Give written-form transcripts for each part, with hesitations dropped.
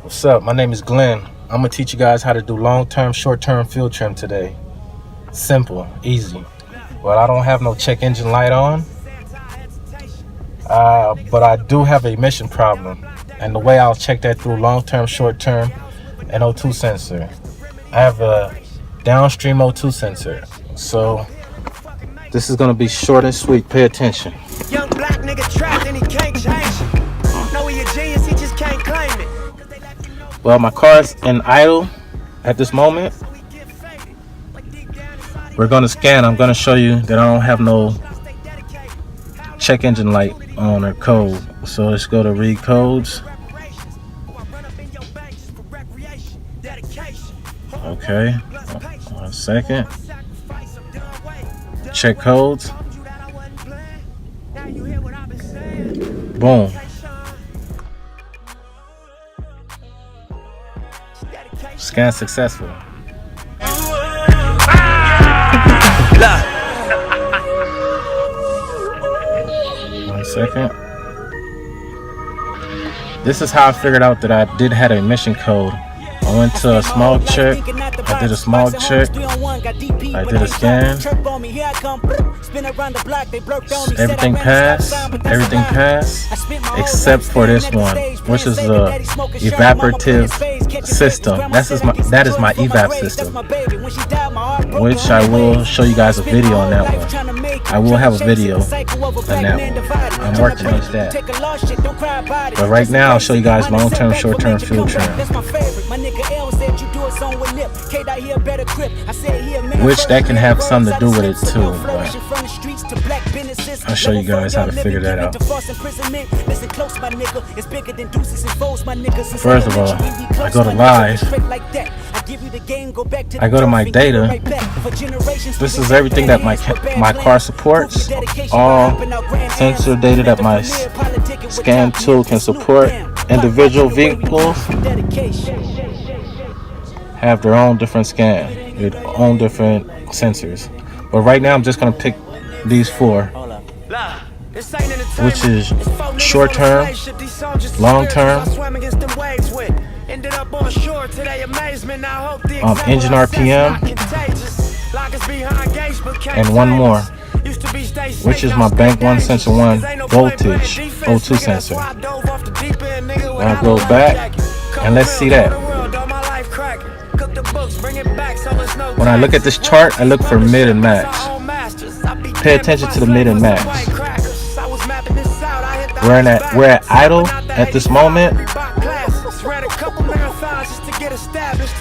What's up? My name is Glenn. I'm gonna teach you guys how to do long-term, short-term field trim today. Simple, easy. Well, I don't have no check engine light on, but I do have a emission problem. And the way I'll check that through long-term, short-term, and O2 sensor. I have a downstream O2 sensor. So this is gonna be short and sweet. Pay attention. Young black nigga trapped and he can't change it. Know he a genius, he just can't claim it. Well, my car's in idle at this moment. We're gonna scan. I'm gonna show you that I don't have no check engine light on or code. So let's go to read codes. Okay, 1 second. Check codes. Boom. Scan successful. 1 second. This is how I figured out that I did have a emission code. I went to a small check. I did a small check. I did a scan. Everything passed. Everything passed except for this one, which is the evaporative system. That is my evap system, which I will show you guys a video on that one. I will have a video on that one. I'm working on that. But right now I'll show you guys long-term, short-term field trim, which that can have something to do with it too, but I'll show you guys how to figure that out. First of all, I go to live, I go to my data. This is everything that my car supports, all sensor data that my scan tool can support. Individual vehicles have their own different scan, their own different sensors. But right now I'm just gonna pick these four, which is short term, long term, engine RPM, and one more, which is my bank 1 sensor 1 voltage O2 sensor. I'll go back and let's see that. When I look at this chart, I look for mid and max. Pay attention to the mid and max. We're at idle at this moment.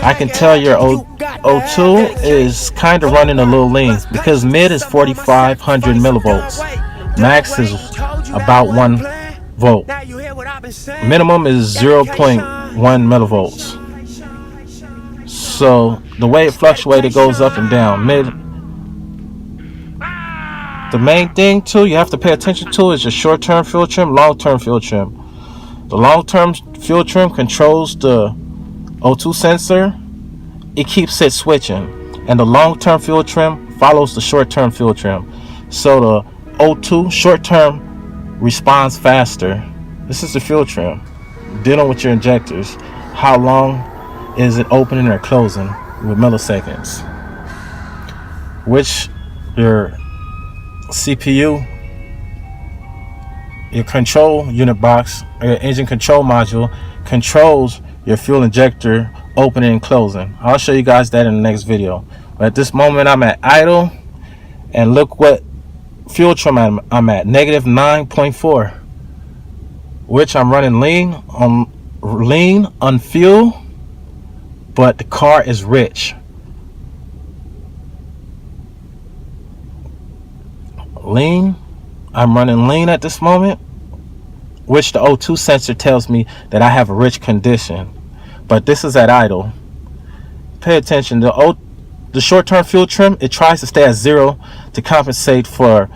I can tell your O2 is kind of running a little lean because mid is 4,500 millivolts. Max is about 1 volt. Minimum is 0.1 millivolts. So the way it fluctuates, it goes up and down. The main thing too you have to pay attention to is your short-term field trim, long-term field trim. The long-term field trim controls the O2 sensor. It keeps it switching, and the long-term field trim follows the short-term field trim. So the O2 short-term responds faster. This is the field trim. Dealing with your injectors. How long is it opening or closing with milliseconds? Which your CPU, your control unit box, or your engine control module controls your fuel injector opening and closing. I'll show you guys that in the next video. But at this moment I'm at idle, and look what fuel trim I'm at, negative 9.4, which I'm running lean on fuel, but the car is rich. Lean, I'm running lean at this moment, which the O2 sensor tells me that I have a rich condition. But this is at idle. Pay attention. The short-term fuel trim, it tries to stay at 0 to compensate for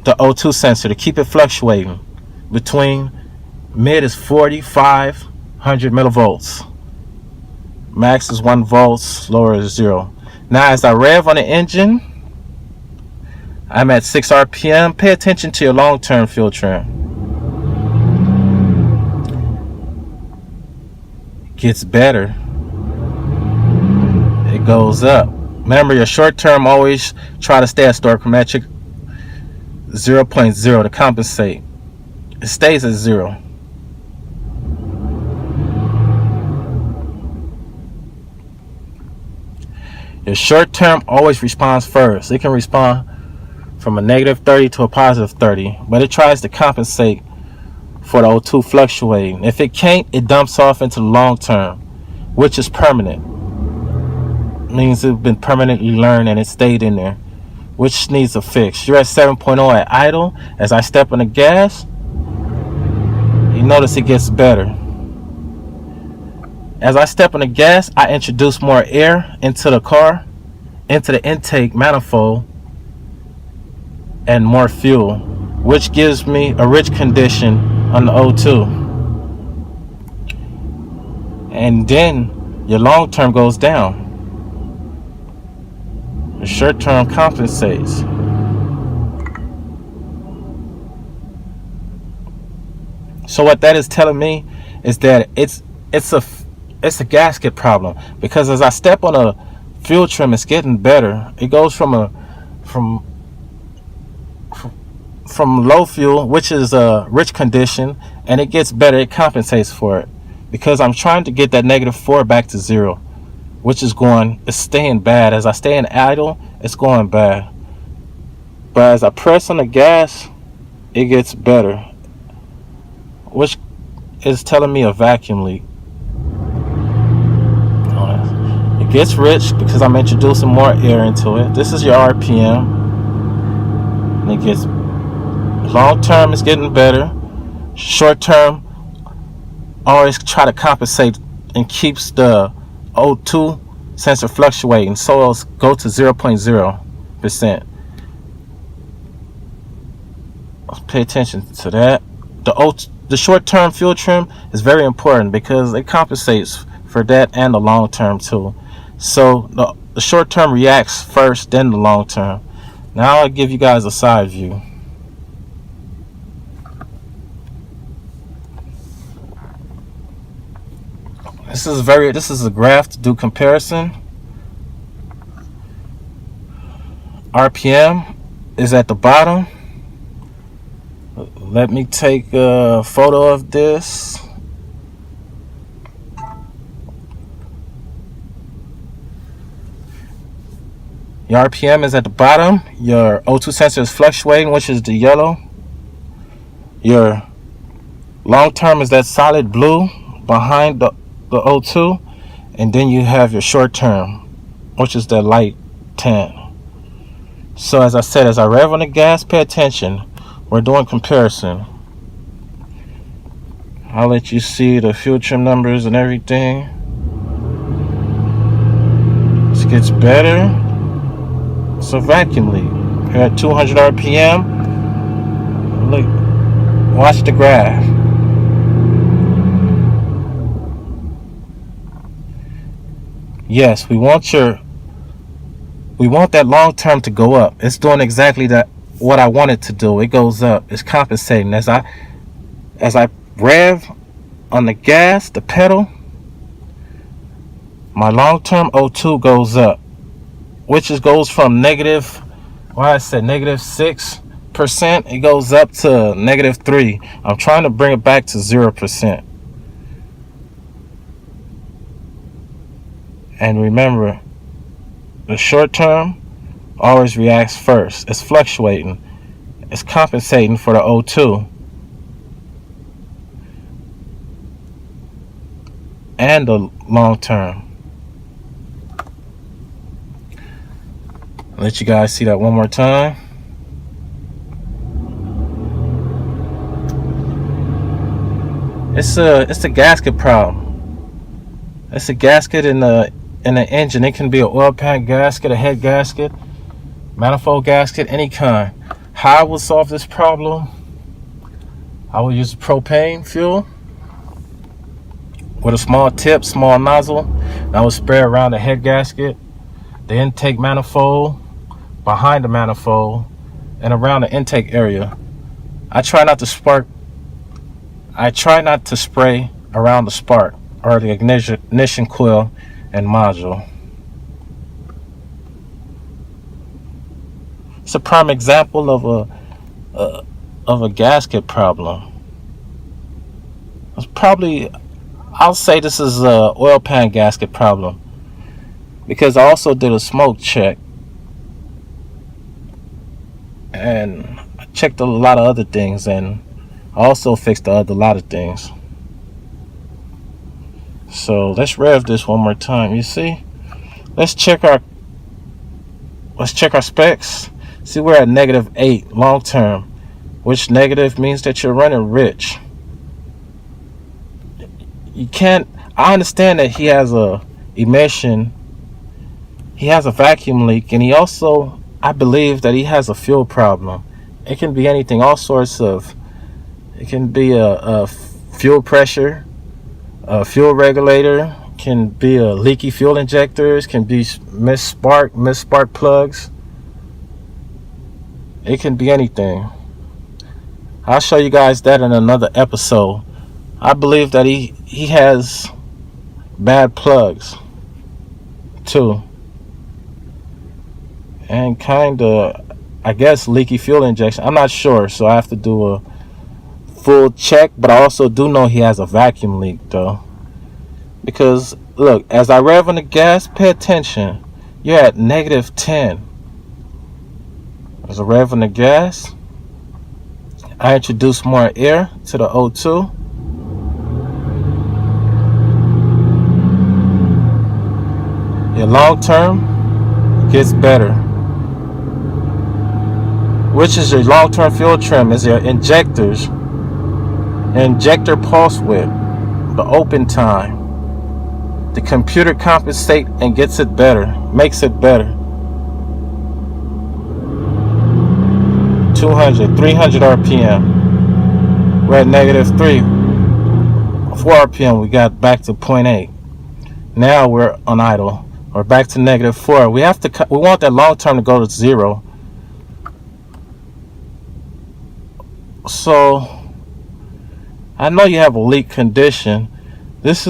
the O2 sensor, to keep it fluctuating between mid is 4,500 millivolts, max is 1 volt, lower is 0. Now as I rev on the engine, I'm at 6 RPM. Pay attention to your long-term field trim. gets better, it goes up. Remember, your short term always try to stay at stoichiometric 0.0 to compensate. It stays at 0. Your short term always responds first. It can respond from a negative 30 to a positive 30, but it tries to compensate for the O2 fluctuating. If it can't, it dumps off into the long term, which is permanent. It means it's been permanently learned and it stayed in there, which needs a fix. You're at 7.0 at idle. As I step on the gas, you notice it gets better. As I step on the gas, I introduce more air into the car, into the intake manifold, and more fuel, which gives me a rich condition on the O2. And then your long term goes down. The short term compensates. So what that is telling me is that it's a gasket problem, because as I step on a fuel trim, it's getting better. It goes from low fuel, which is a rich condition, and it gets better. It compensates for it, because I'm trying to get that -4 back to 0, which is it's staying bad. As I stay in idle, it's going bad. But as I press on the gas, it gets better, which is telling me a vacuum leak. It gets rich because I'm introducing more air into it. This is your RPM. And it gets long term, it's getting better. Short term, always try to compensate and keeps the O2 sensor fluctuating, so it'll go to 0.0%. Pay attention to that. The short term fuel trim is very important because it compensates for that and the long term too. So the short term reacts first, then the long term. Now I'll give you guys a side view. This is a graph to do comparison. RPM is at the bottom. Let me take a photo of this. Your RPM is at the bottom. Your O2 sensor is fluctuating, which is the yellow. Your long term is that solid blue behind the O2. And then you have your short term, which is the light tan. So as I said, as I rev on the gas, pay attention. We're doing comparison. I'll let you see the fuel trim numbers and everything. This gets better. It's a vacuum leak. You're at 200 RPM. Look, watch the graph. Yes, we want that long term to go up. It's doing exactly what I want it to do. It goes up. It's compensating. As I rev on the gas, the pedal, my long term O2 goes up, which goes from -6%. It goes up to -3. I'm trying to bring it back to 0%. And remember, the short term always reacts first. It's fluctuating. It's compensating for the O2. And the long term. I'll let you guys see that one more time. It's a gasket problem. It's a gasket in the engine. It can be an oil pan gasket, a head gasket, manifold gasket, any kind. How I will solve this problem, I will use propane fuel with a small tip, small nozzle. And I will spray around the head gasket, the intake manifold, behind the manifold, and around the intake area. I try not to spray around the spark. or the ignition coil and module. It's a prime example of a gasket problem. It's probably, I'll say this is a oil pan gasket problem, because I also did a smoke check and I checked a lot of other things, and I also fixed a lot of things. So let's rev this one more time. You see, let's check our specs. See, we're at -8 long term, which negative means that you're running rich. You can't. I understand that he has a emission, he has a vacuum leak, and he also, I believe that he has a fuel problem. It can be anything, all sorts of. It can be a fuel pressure, a fuel regulator, can be a leaky fuel injectors, can be missed spark plugs. It can be anything. I'll show you guys that in another episode. I believe that he has bad plugs too, and kind of, I guess, leaky fuel injection. I'm not sure, so I have to do a full check, but I also do know he has a vacuum leak though. Because look, as I rev on the gas, pay attention, you're at -10. As I rev on the gas, I introduce more air to the O2. Your long term gets better. Which is your long term fuel trim? Is your injectors, injector pulse width, the open time. The computer compensates and gets it better, makes it better. 200, 300 RPM. We're at -3. 4 RPM, we got back to 0.8. Now we're on idle. We're back to -4. We want that long term to go to 0. So I know you have a leak condition. This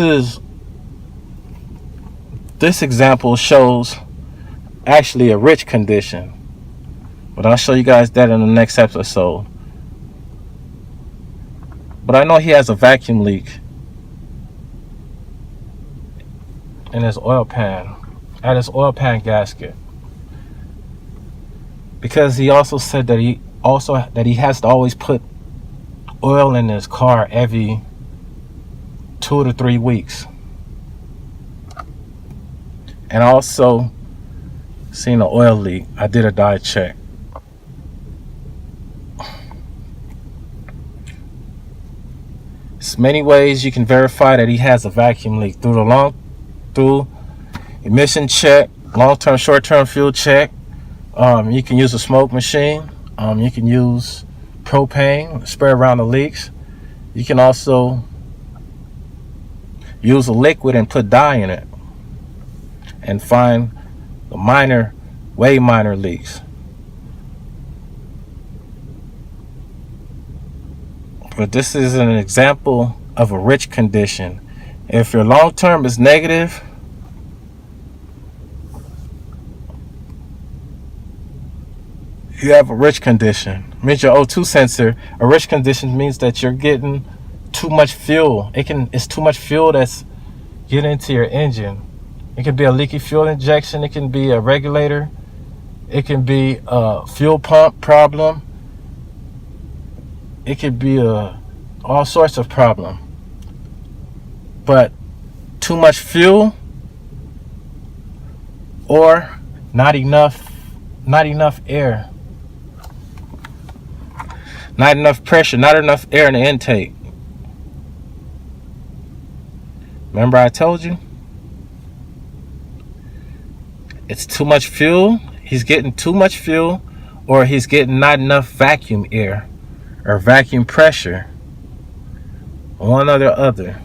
example shows actually a rich condition, but I'll show you guys that in the next episode. But I know he has a vacuum leak in his oil pan, at his oil pan gasket, because he also said that he has to always put oil in his car every 2 to 3 weeks. And I also seen an oil leak. I did a dye check. There's many ways you can verify that he has a vacuum leak: through emission check, long-term, short-term fuel check. You can use a smoke machine. You can use propane, spray around the leaks. You can also use a liquid and put dye in it and find the way minor leaks. But this is an example of a rich condition. If your long term is negative, you have a rich condition. It means your O2 sensor. A rich condition means that you're getting too much fuel. It's too much fuel that's getting into your engine. It could be a leaky fuel injection. It can be a regulator. It can be a fuel pump problem. It could be all sorts of problem. But too much fuel, or not enough air, not enough pressure, not enough air in the intake. Remember I told you? It's too much fuel. He's getting too much fuel, or he's getting not enough vacuum air or vacuum pressure. One or the other.